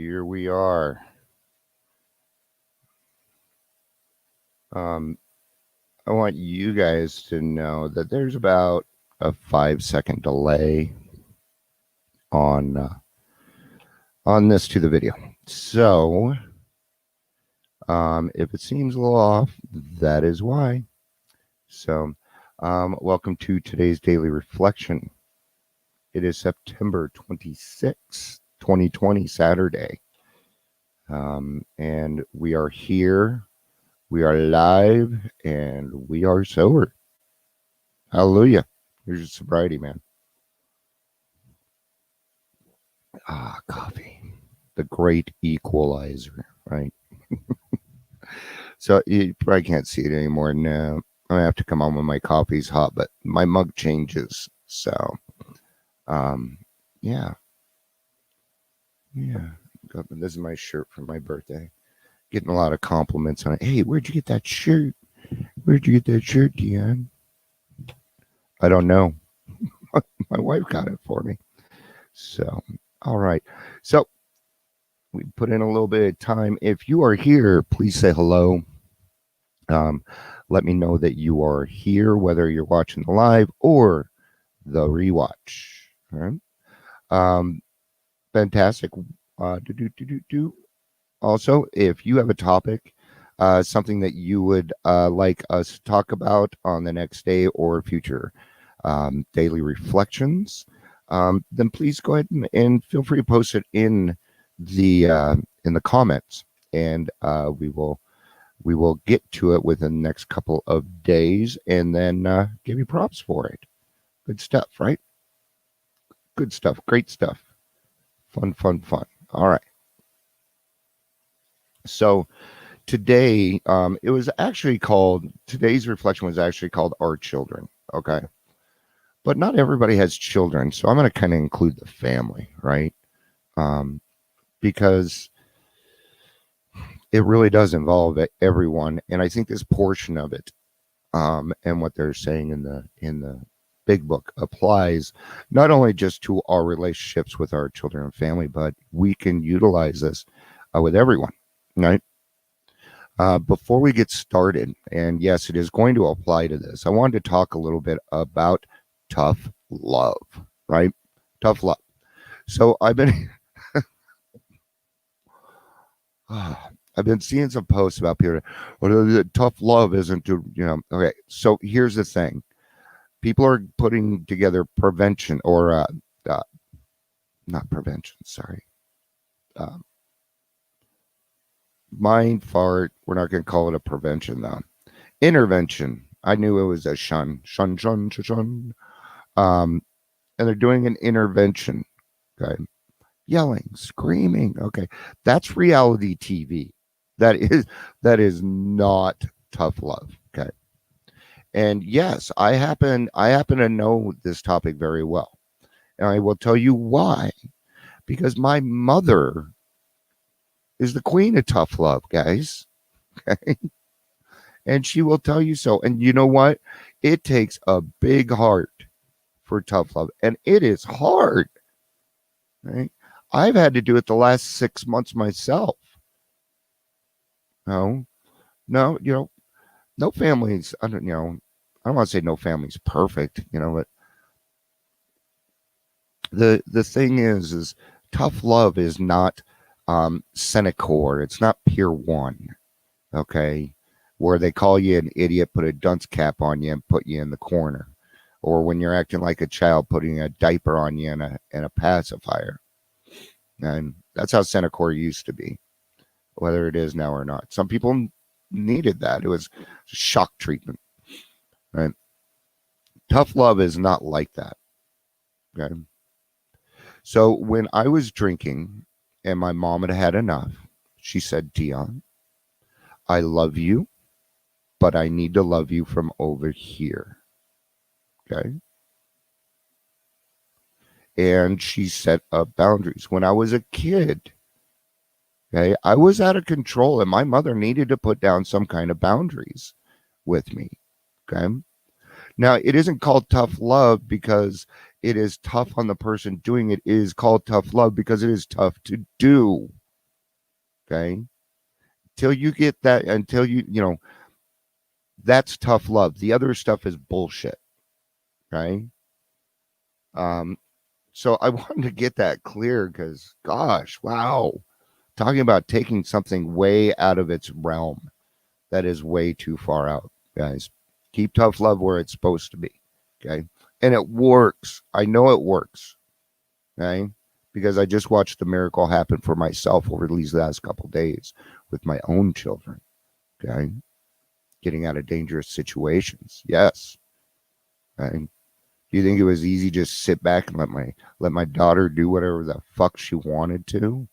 Here we are. I want you guys to know that there's about a 5 second delay on this to the video. So if it seems a little off, that is why. So welcome to today's daily reflection. It is September 26th, 2020, Saturday. And we are here. We are live and we are sober. Hallelujah. Here's your sobriety, man. Coffee. The great equalizer, right? So you probably can't see it anymore now. I have to come on when my coffee's hot, but my mug changes. So, yeah. This is my shirt for my birthday. Getting a lot of compliments on it. Hey, where'd you get that shirt? Where'd you get that shirt, Dion? I don't know. My wife got it for me. So, all right. So, we put in a little bit of time. If you are here, please say hello. Let me know that you are here, whether you're watching the live or the rewatch. All right. Fantastic. Also, if you have a topic, something that you would like us to talk about on the next day or future daily reflections, then please go ahead and feel free to post it in the comments, and we will get to it within the next couple of days, and then give you props for it. Good stuff, right? Good stuff. Great stuff. Fun. All right. So today, it was actually called, today's reflection was actually called Our Children. Okay. But not everybody has children. So I'm going to kind of include the family, right? Because it really does involve everyone. And I think this portion of it, and what they're saying in the big book applies not only just to our relationships with our children and family, but we can utilize this with everyone. Right. Before we get started, and yes, it is going to apply to this, I wanted to talk a little bit about tough love, right? Tough love. So I've been seeing some posts about people. Well, tough love isn't to, okay. So here's the thing: people are putting together prevention or not prevention. Sorry. Mind fart. We're not going to call it a prevention though. Intervention. I knew it was a shun. And they're doing an intervention. Okay. Yelling, screaming. Okay. That's reality TV. That is not tough love. Okay. And yes, I happen to know this topic very well. And I will tell you why. Because my mother is the queen of tough love, guys. Okay. And she will tell you so. And you know what? It takes a big heart for tough love. And it is hard. Right? I've had to do it the last 6 months myself. No, no families. I don't want to say no family's perfect, but the thing is tough love is not Senecor. It's not Pier 1. Okay. Where they call you an idiot, put a dunce cap on you, and put you in the corner, or when you're acting like a child, putting a diaper on you and a pacifier. And that's how Senecor used to be, whether it is now or not. Some people needed that. It was shock treatment. Right? Tough love is not like that. Okay. So when I was drinking and my mom had had enough, she said, Dion, I love you, but I need to love you from over here. Okay. And she set up boundaries. When I was a kid, okay, I was out of control and my mother needed to put down some kind of boundaries with me. Okay. Now, it isn't called tough love because it is tough on the person doing it. It is called tough love because it is tough to do. Okay. Till you get that, until that's tough love. The other stuff is bullshit. Okay. Um, so I wanted to get that clear because, gosh, wow. Talking about taking something way out of its realm. That is way too far out, guys. Keep tough love where it's supposed to be. Okay. And it works. I know it works. Okay. Because I just watched the miracle happen for myself over these last couple days with my own children. Okay. Getting out of dangerous situations. Yes. Okay. Do you think it was easy just sit back and let my daughter do whatever the fuck she wanted to?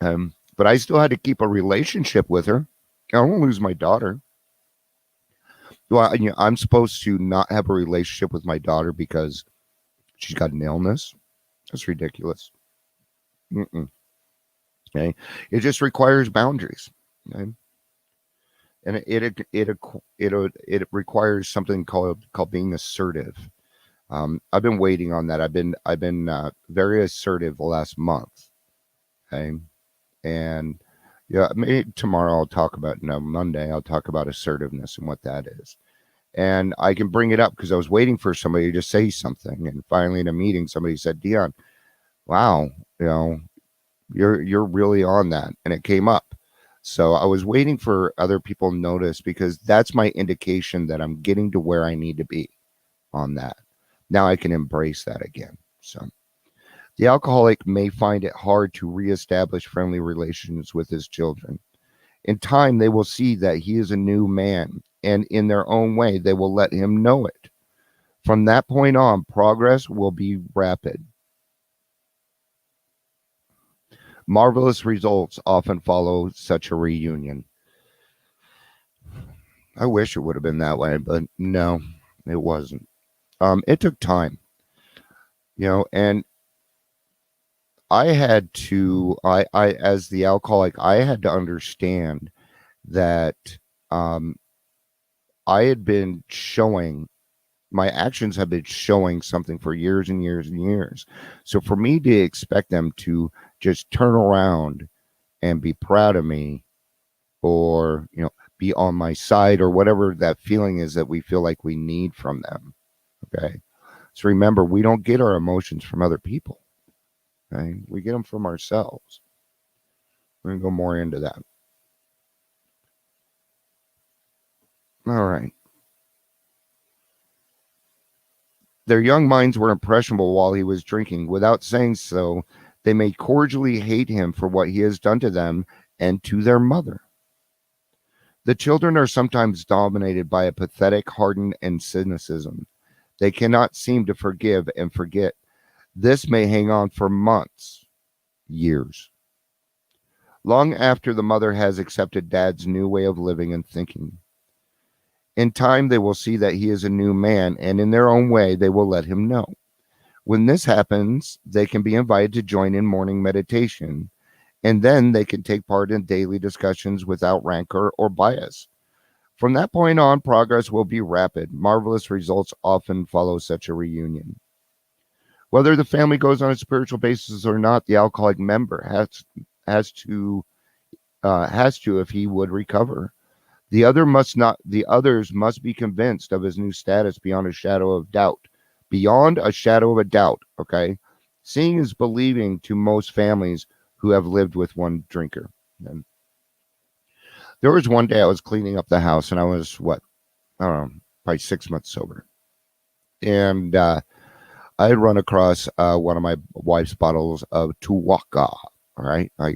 But I still had to keep a relationship with her. I don't lose my daughter. Well, I'm supposed to not have a relationship with my daughter because she's got an illness. That's ridiculous. Mm-mm. Okay, it just requires boundaries. Okay? And it requires something called being assertive. I've been waiting on that. I've been very assertive the last month. Okay, and yeah, maybe tomorrow I'll talk about. No, Monday I'll talk about assertiveness and what that is. And I can bring it up because I was waiting for somebody to say something, and finally in a meeting somebody said, "Dion, wow, you know, you're really on that," and it came up. So I was waiting for other people to notice because that's my indication that I'm getting to where I need to be on that. Now I can embrace that again. So the alcoholic may find it hard to reestablish friendly relations with his children. In time, they will see that he is a new man, and in their own way, they will let him know it. From that point on, progress will be rapid. Marvelous results often follow such a reunion. I wish it would have been that way, but no, it wasn't. It took time, and I had to, as the alcoholic, I had to understand that um, I had been showing my actions have been showing something for years and years and years. So for me to expect them to just turn around and be proud of me or, be on my side or whatever that feeling is that we feel like we need from them. Okay. So remember, we don't get our emotions from other people. Okay. We get them from ourselves. We're going to go more into that. All right. Their young minds were impressionable while he was drinking. Without saying so, they may cordially hate him for what he has done to them and to their mother. The children are sometimes dominated by a pathetic hardened and cynicism. They cannot seem to forgive and forget. This may hang on for months, years, long after the mother has accepted dad's new way of living and thinking. In time, they will see that he is a new man, and in their own way, they will let him know. When this happens, they can be invited to join in morning meditation, and then they can take part in daily discussions without rancor or bias. From that point on, progress will be rapid. Marvelous results often follow such a reunion. Whether the family goes on a spiritual basis or not, the alcoholic member has to if he would recover. The others must be convinced of his new status beyond a shadow of doubt. Beyond a shadow of a doubt, okay? Seeing is believing to most families who have lived with one drinker. And there was one day I was cleaning up the house and I was I don't know, probably 6 months sober. And I had run across one of my wife's bottles of Tuwaka. All right. I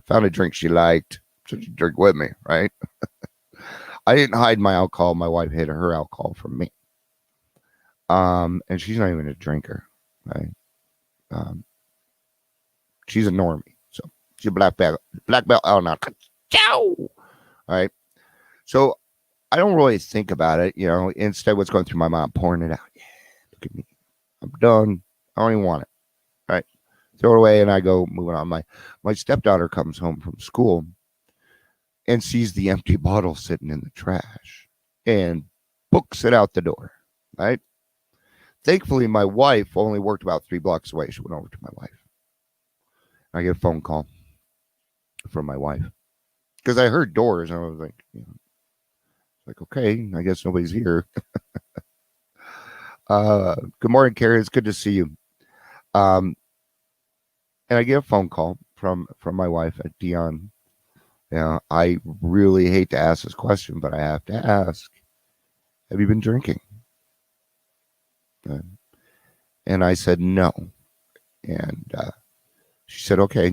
found a drink she liked. So she drank with me, right? I didn't hide my alcohol. My wife hid her alcohol from me. And she's not even a drinker, right? Um, she's a normie. So she's a black belt. Oh, no. Ciao. Right. So I don't really think about it, Instead, what's going through my mind, pouring it out. Yeah, look at me. I'm done. I don't even want it. Right. Throw it away and I go moving on. My stepdaughter comes home from school and sees the empty bottle sitting in the trash and books it out the door. Right. Thankfully, my wife only worked about 3 blocks away. She went over to my wife. I get a phone call from my wife because I heard doors and I was like, okay, I guess nobody's here. Good morning, Carrie. It's good to see you. Um, and I get a phone call from my wife at Dion. I really hate to ask this question, but I have to ask: have you been drinking? Uh, And I said no. And she said, "Okay,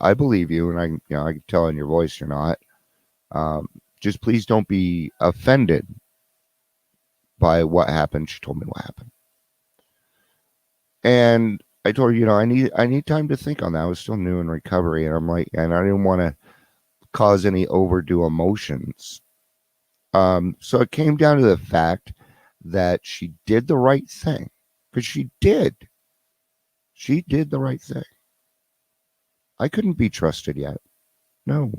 I believe you, and I can tell in your voice you're not. Um, just please don't be offended by what happened." She told me what happened, and I told her, I need time to think on that. I was still new in recovery, and I'm like, and I didn't want to cause any overdue emotions. So it came down to the fact that she did the right thing because she did. She did the right thing. I couldn't be trusted yet. No.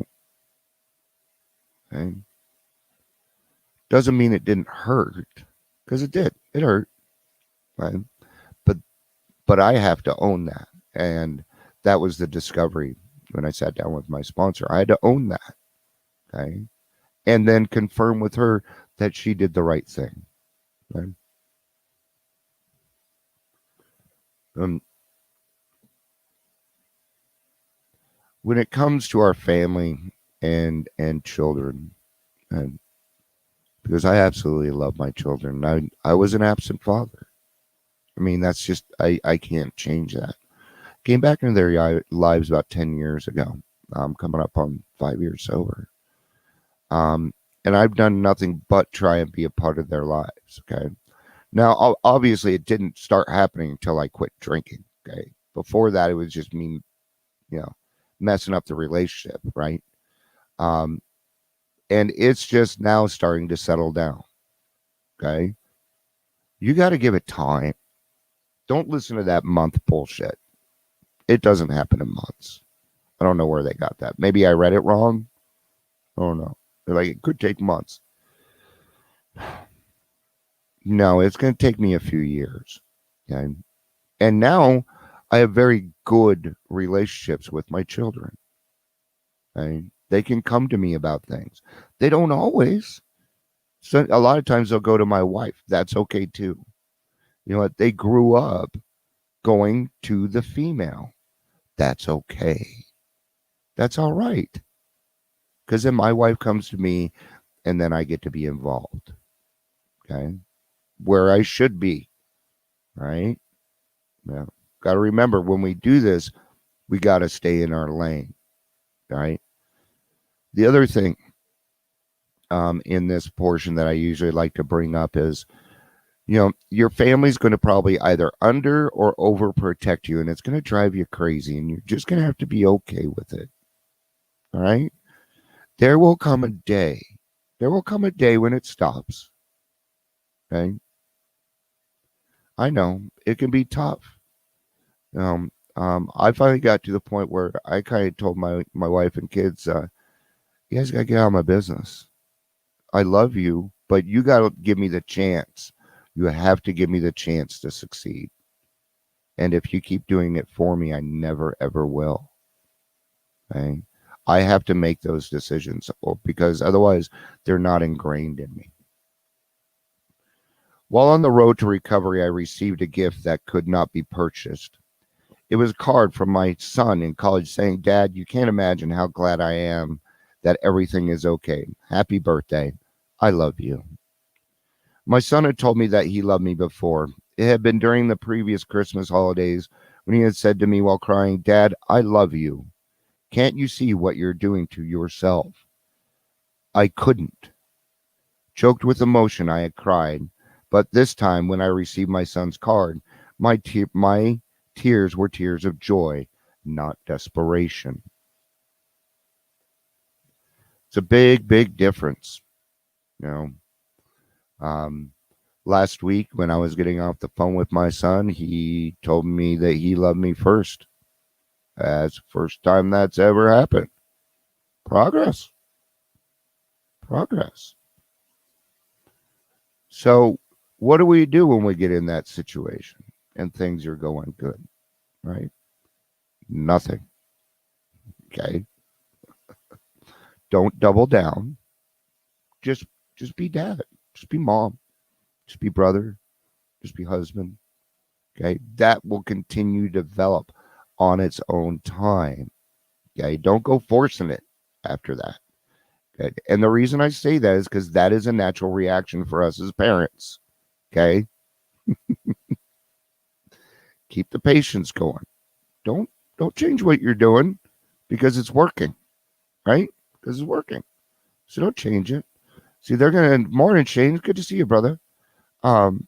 Okay? Doesn't mean it didn't hurt because it did. It hurt. Right? But but I have to own that. And that was the discovery when I sat down with my sponsor. I had to own that. Okay. And then confirm with her that she did the right thing. Right? Um, when it comes to our family and children, and because I absolutely love my children, I was an absent father. I mean, that's just I can't change that. Came back into their lives about 10 years ago. I'm coming up on 5 years sober. Um, and I've done nothing but try and be a part of their lives. Okay. Now, obviously, it didn't start happening until I quit drinking. Okay. Before that, it was just me, you know, messing up the relationship. Right. Um, and it's just now starting to settle down. Okay. You got to give it time. Don't listen to that month bullshit. It doesn't happen in months. I don't know where they got that. Maybe I read it wrong. I don't know. They're like, it could take months. No, it's going to take me a few years. Okay. And now I have very good relationships with my children. Okay. They can come to me about things. They don't always. So a lot of times they'll go to my wife. That's okay too. You know what? They grew up going to the female. That's okay. That's all right. Because then my wife comes to me and then I get to be involved. Okay. Where I should be. Right. Yeah. Got to remember when we do this, we got to stay in our lane. Right. The other thing in this portion that I usually like to bring up is, your family's going to probably either under or overprotect you, and it's going to drive you crazy, and you're just going to have to be okay with it. All right. There will come a day. There will come a day when it stops. Okay. I know it can be tough. I finally got to the point where I kind of told my wife and kids, you guys got to get out of my business. I love you, but you got to give me the chance. You have to give me the chance to succeed. And if you keep doing it for me, I never ever will. Okay? I have to make those decisions because otherwise they're not ingrained in me. While on the road to recovery, I received a gift that could not be purchased. It was a card from my son in college saying, "Dad, you can't imagine how glad I am that everything is okay. Happy birthday. I love you." My son had told me that he loved me before. It had been during the previous Christmas holidays when he had said to me while crying, "Dad, I love you. Can't you see what you're doing to yourself?" I couldn't. Choked with emotion, I had cried. But this time, when I received my son's card, my tears were tears of joy, not desperation. It's a big, big difference. You know, um, last week when I was getting off the phone with my son, he told me that he loved me first. That's the first time that's ever happened. Progress. Progress. So, what do we do when we get in that situation and things are going good, right? Nothing. Okay. Don't double down. Just just be dad. Just be mom. Just be brother. Just be husband. Okay. That will continue to develop on its own time. Okay. Don't go forcing it after that. Okay. And the reason I say that is because that is a natural reaction for us as parents. Okay. Keep the patience going. Don't don't change what you're doing because it's working, right? Because it's working. So don't change it. See, they're gonna morning Shane. Good to see you, brother. Um,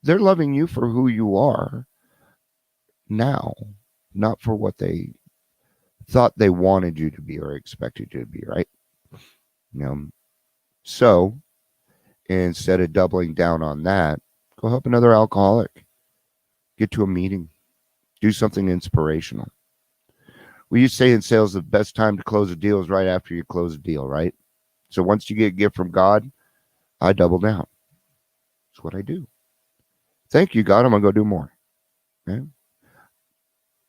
they're loving you for who you are now, not for what they thought they wanted you to be or expected you to be, right? You know, so instead of doubling down on that, go help another alcoholic. Get to a meeting. Do something inspirational. We used to say in sales the best time to close a deal is right after you close a deal, right? So once you get a gift from God, I double down. That's what I do. Thank you, God. I'm gonna go do more. Okay?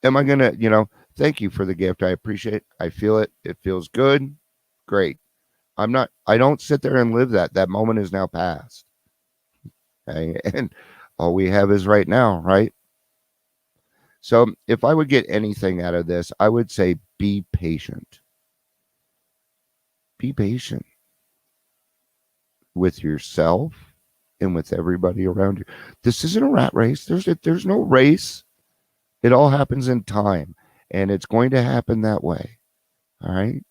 Am I gonna, thank you for the gift. I appreciate it. I feel it. It feels good. Great. I don't sit there and live that. That moment is now past. Okay. And all we have is right now, right? So if I would get anything out of this, I would say be patient. Be patient with yourself and with everybody around you. This isn't a rat race. There's no race. It all happens in time, and it's going to happen that way. All right.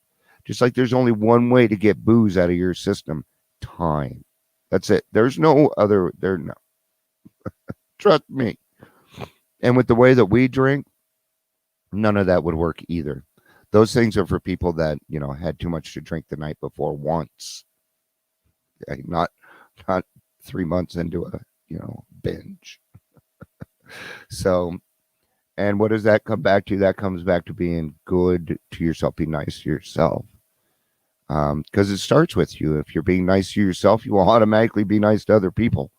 Just like there's only one way to get booze out of your system, time. That's it. There's no other. There, no. Trust me. And with the way that we drink, none of that would work either. Those things are for people that had too much to drink the night before once, okay? Not 3 months into a binge. So, and what does that come back to? That comes back to being good to yourself. Be nice to yourself. Because it starts with you. If you're being nice to yourself, you will automatically be nice to other people.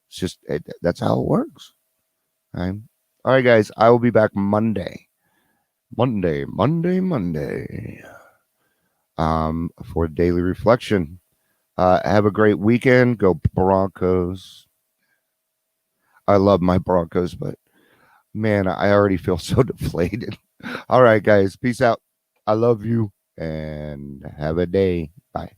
It's just that's how it works. Okay? All right, guys. I will be back Monday. Monday. For daily reflection. Have a great weekend. Go Broncos. I love my Broncos, but man, I already feel so deflated. All right, guys. Peace out. I love you and have a day. Bye.